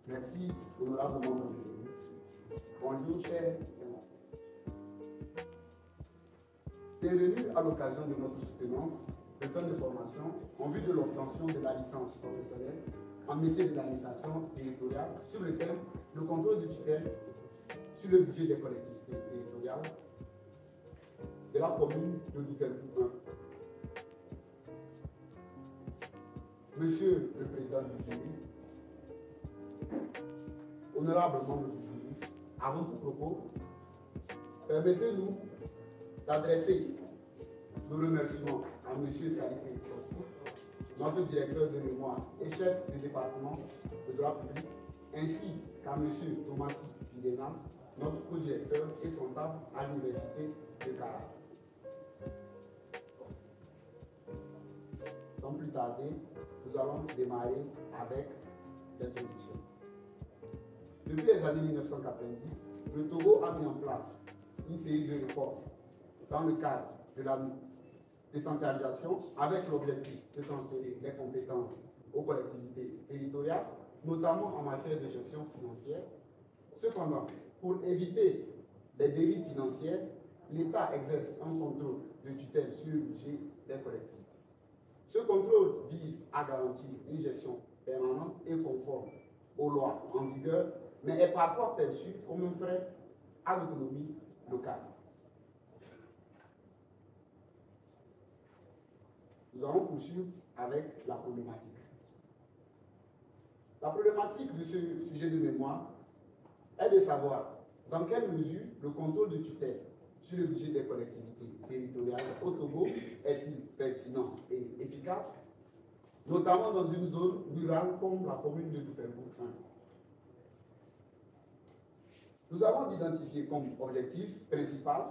Merci, honorable membre du jury. Bonjour, chers témoins. Bienvenue à l'occasion de notre soutenance de fin de formation en vue de l'obtention de la licence professionnelle en métier de l'administration territoriale sur le thème le contrôle de tutelle sur le budget des collectivités territoriales de la commune de Douferbourg 1. Monsieur le Président du jury, honorable membre du jury, avant tout propos, permettez-nous d'adresser nos remerciements à M. Khalifé Kossi, notre directeur de mémoire et chef du département de droit public, ainsi qu'à M. Thomasy Pidena, notre co-directeur et comptable à l'Université de Cara. Sans plus tarder, nous allons démarrer avec l'introduction. Depuis les années 1990, le Togo a mis en place une série de réformes dans le cadre de la décentralisation avec l'objectif de transférer les compétences aux collectivités territoriales, notamment en matière de gestion financière. Cependant, pour éviter les dérives financières, l'État exerce un contrôle de tutelle sur le budget des collectivités. Ce contrôle vise à garantir une gestion permanente et conforme aux lois en vigueur, mais est parfois perçu comme un frein à l'autonomie locale. Nous allons poursuivre avec la problématique. La problématique de ce sujet de mémoire est de savoir dans quelle mesure le contrôle de tutelle sur le budget des collectivités territoriales au Togo est-il pertinent et efficace, notamment dans une zone rurale comme la commune de Douferbourg 1. Nous avons identifié comme objectif principal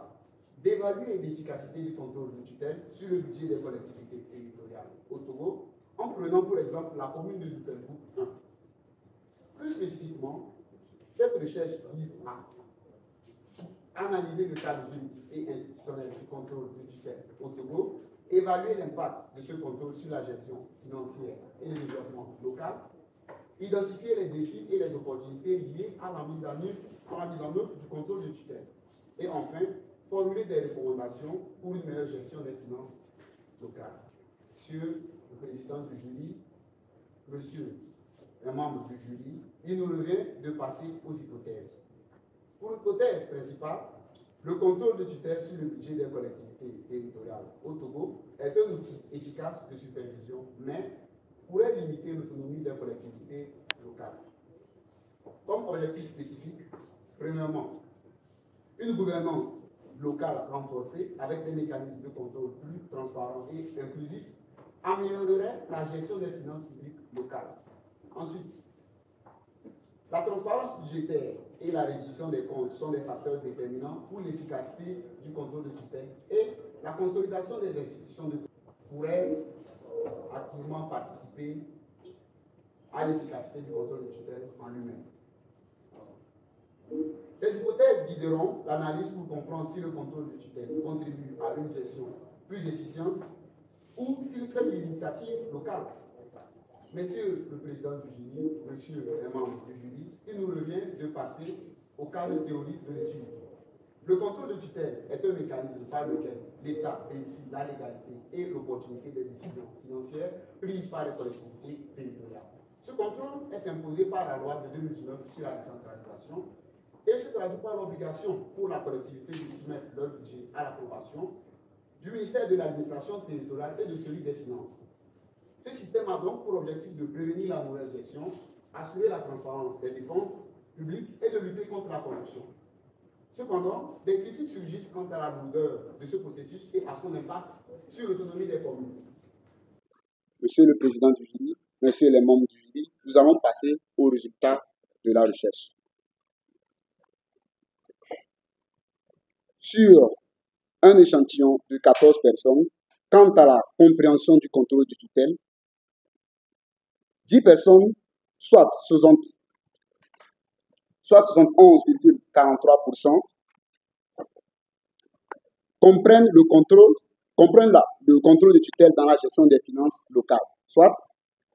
d'évaluer l'efficacité du contrôle de tutelle sur le budget des collectivités territoriales au Togo, en prenant pour exemple la commune de Douferbourg 1. Plus spécifiquement, cette recherche vise à analyser le cadre juridique et institutionnel du contrôle de tutelle au Togo, évaluer l'impact de ce contrôle sur la gestion financière et le développement local, identifier les défis et les opportunités liées à la mise en œuvre du contrôle de tutelle, et enfin, formuler des recommandations pour une meilleure gestion des finances locales. Monsieur le président du jury, monsieur les membres du jury, il nous revient de passer aux hypothèses. Pour l'hypothèse principale, le contrôle de tutelle sur le budget des collectivités territoriales au Togo est un outil efficace de supervision, mais pourrait limiter l'autonomie des collectivités locales. Comme objectif spécifique, premièrement, une gouvernance locale renforcée avec des mécanismes de contrôle plus transparents et inclusifs améliorerait la gestion des finances publiques locales. Ensuite, la transparence budgétaire et la réduction des comptes sont des facteurs déterminants pour l'efficacité du contrôle de tutelle et la consolidation des institutions de pourrait activement participer à l'efficacité du contrôle de tutelle en lui-même. Ces hypothèses guideront l'analyse pour comprendre si le contrôle de tutelle contribue à une gestion plus efficiente ou s'il fait de l'initiative locale. Monsieur le président du jury, monsieur les membres du jury, il nous revient de passer au cadre théorique de l'étude. Le contrôle de tutelle est un mécanisme par lequel l'État vérifie la légalité et l'opportunité des décisions financières prises par les collectivités territoriales. Ce contrôle est imposé par la loi de 2019 sur la décentralisation et se traduit par l'obligation pour la collectivité de soumettre leur budget à l'approbation du ministère de l'administration territoriale et de celui des finances. Ce système a donc pour objectif de prévenir la mauvaise gestion, assurer la transparence des dépenses publiques et de lutter contre la corruption. Cependant, des critiques surgissent quant à la lourdeur de ce processus et à son impact sur l'autonomie des communes. Monsieur le président du jury, messieurs les membres du jury, nous allons passer aux résultats de la recherche. Sur un échantillon de 14 personnes, quant à la compréhension du contrôle de tutelle, 10 personnes, soit 71,43%, comprennent le contrôle de tutelle dans la gestion des finances locales,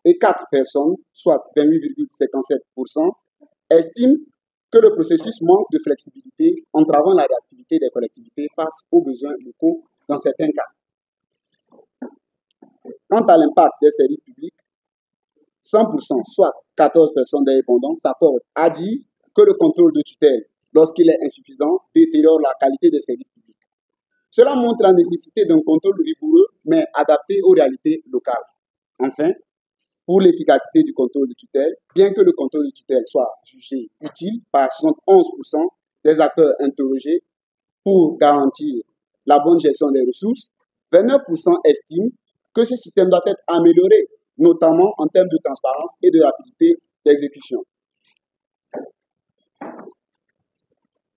et 4 personnes, soit 28,57%, estime que le processus manque de flexibilité, entravant la réactivité des collectivités face aux besoins locaux dans certains cas. Quant à l'impact des services publics, 100%, soit 14 personnes des répondants, s'accordent à dire que le contrôle de tutelle, lorsqu'il est insuffisant, détériore la qualité des services publics. Cela montre la nécessité d'un contrôle rigoureux, mais adapté aux réalités locales. Enfin, pour l'efficacité du contrôle de tutelle, bien que le contrôle de tutelle soit jugé utile par 71% des acteurs interrogés pour garantir la bonne gestion des ressources, 29% estiment que ce système doit être amélioré, notamment en termes de transparence et de rapidité d'exécution.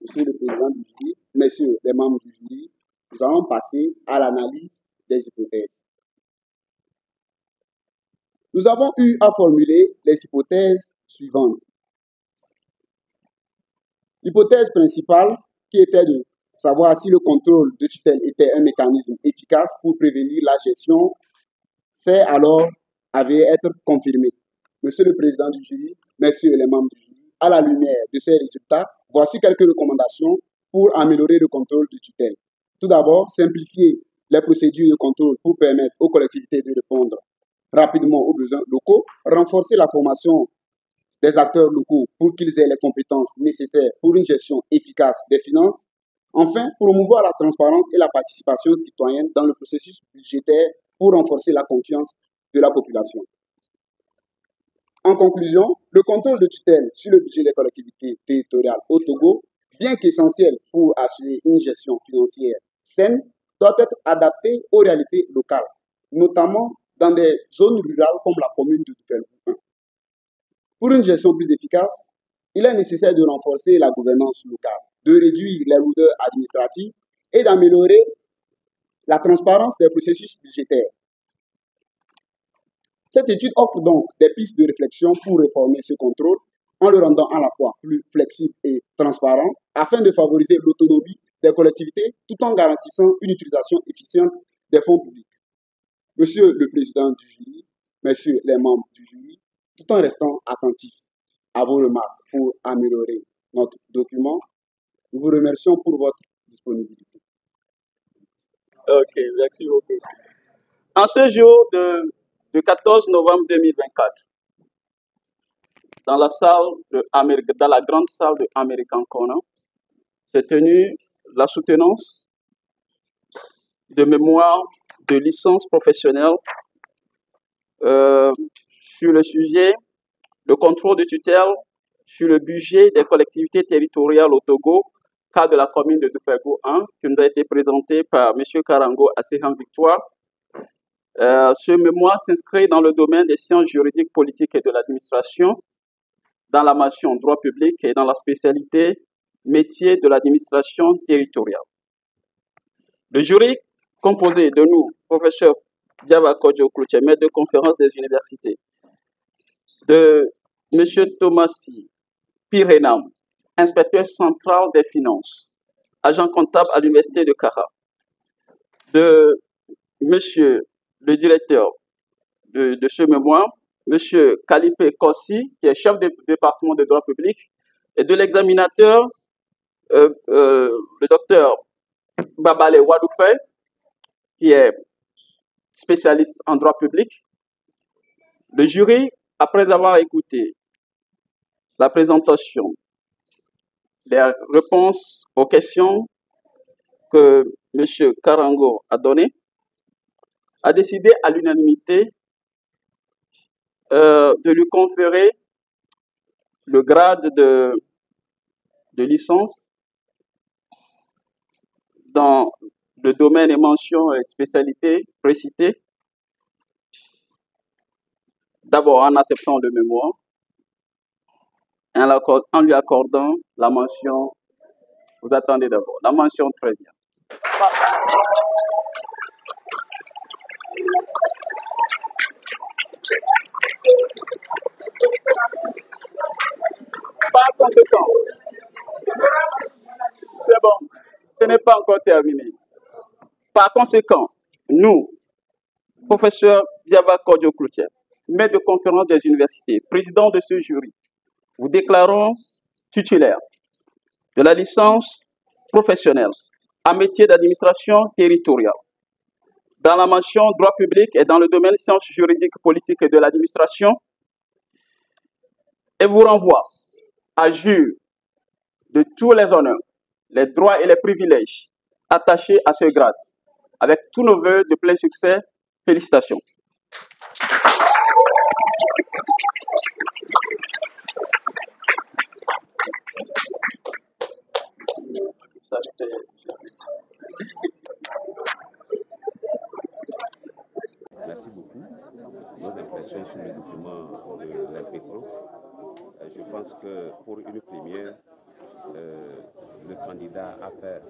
Monsieur le Président du jury, messieurs les membres du jury, nous allons passer à l'analyse des hypothèses. Nous avons eu à formuler les hypothèses suivantes. L'hypothèse principale, qui était de savoir si le contrôle de tutelle était un mécanisme efficace pour prévenir la gestion, c'est alors avait être confirmée. Monsieur le Président du jury, messieurs les membres du jury, à la lumière de ces résultats, voici quelques recommandations pour améliorer le contrôle de tutelle. Tout d'abord, simplifier les procédures de contrôle pour permettre aux collectivités de répondre rapidement aux besoins locaux, renforcer la formation des acteurs locaux pour qu'ils aient les compétences nécessaires pour une gestion efficace des finances. Enfin, promouvoir la transparence et la participation citoyenne dans le processus budgétaire pour renforcer la confiance de la population. En conclusion, le contrôle de tutelle sur le budget des collectivités territoriales au Togo, bien qu'essentiel pour assurer une gestion financière saine, doit être adapté aux réalités locales, notamment dans des zones rurales comme la commune de Dufelgou. Pour une gestion plus efficace, il est nécessaire de renforcer la gouvernance locale, de réduire les lourdeurs administratives et d'améliorer la transparence des processus budgétaires. Cette étude offre donc des pistes de réflexion pour réformer ce contrôle en le rendant à la fois plus flexible et transparent afin de favoriser l'autonomie des collectivités tout en garantissant une utilisation efficiente des fonds publics. Monsieur le Président du jury, messieurs les membres du jury, tout en restant attentifs à vos remarques pour améliorer notre document, nous vous remercions pour votre disponibilité. Ok, merci beaucoup. En ce jour du 14 novembre 2024, dans la grande salle de American Corner, s'est tenue la soutenance de mémoire de licence professionnelle sur le sujet le contrôle de tutelle sur le budget des collectivités territoriales au Togo, cas de la commune de Dufelgou 1, qui nous a été présenté par M. Karango Assehan Victoire. Ce mémoire s'inscrit dans le domaine des sciences juridiques, politiques et de l'administration, dans la mention droit public et dans la spécialité métier de l'administration territoriale. Le jury, composé de nous, professeur Diaba Kodjo Cloutier, maître de conférence des universités, de M. Thomasy Pirenam, inspecteur central des finances, agent comptable à l'université de Kara, de M. le directeur de ce mémoire, M. Kalipe Kossi, qui est chef du département de droit public, et de l'examinateur, le docteur Babale Wadoufe, qui est spécialiste en droit public. Le jury, après avoir écouté la présentation, les réponses aux questions que M. Karango a données, a décidé à l'unanimité de lui conférer le grade de licence dans le domaine et mentions et spécialités précitées, d'abord en acceptant le mémoire, en lui accordant la mention, vous attendez d'abord, la mention très bien. Par conséquent, c'est bon, ce n'est pas encore terminé. Par conséquent, nous, professeur Diaba Kodjo Cloutier, maître de conférence des universités, président de ce jury, vous déclarons titulaire de la licence professionnelle en métier d'administration territoriale, dans la mention droit public et dans le domaine sciences juridiques, politiques et de l'administration, et vous renvoie à jure de tous les honneurs, les droits et les privilèges attachés à ce grade. Avec tous nos vœux de plein succès, félicitations. Merci beaucoup. Nos impressions sur le document de l'impeccable. Je pense que pour une première, le candidat a fait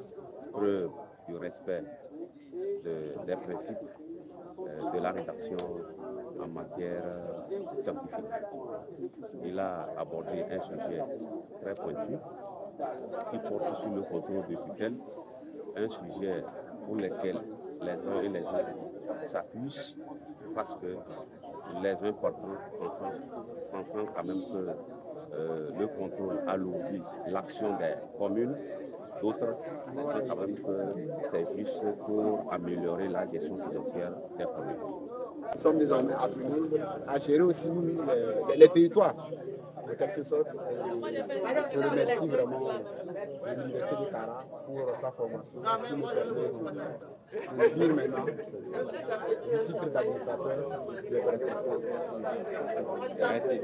preuve du respect des principes de la rédaction en matière scientifique. Il a abordé un sujet très pointu qui porte sur le contrôle de tutelle, un sujet pour lequel les uns et les autres s'accusent parce que les uns pensant quand même que le contrôle alourdit l'action des communes, d'autres pensant quand même que c'est juste pour améliorer la gestion financière des communes. Nous sommes désormais appelés à gérer aussi les territoires, de quelque sorte. Je remercie vraiment l'Université de Kara pour sa formation qui nous permet de jouir maintenant du titre d'administrateur de la. Merci.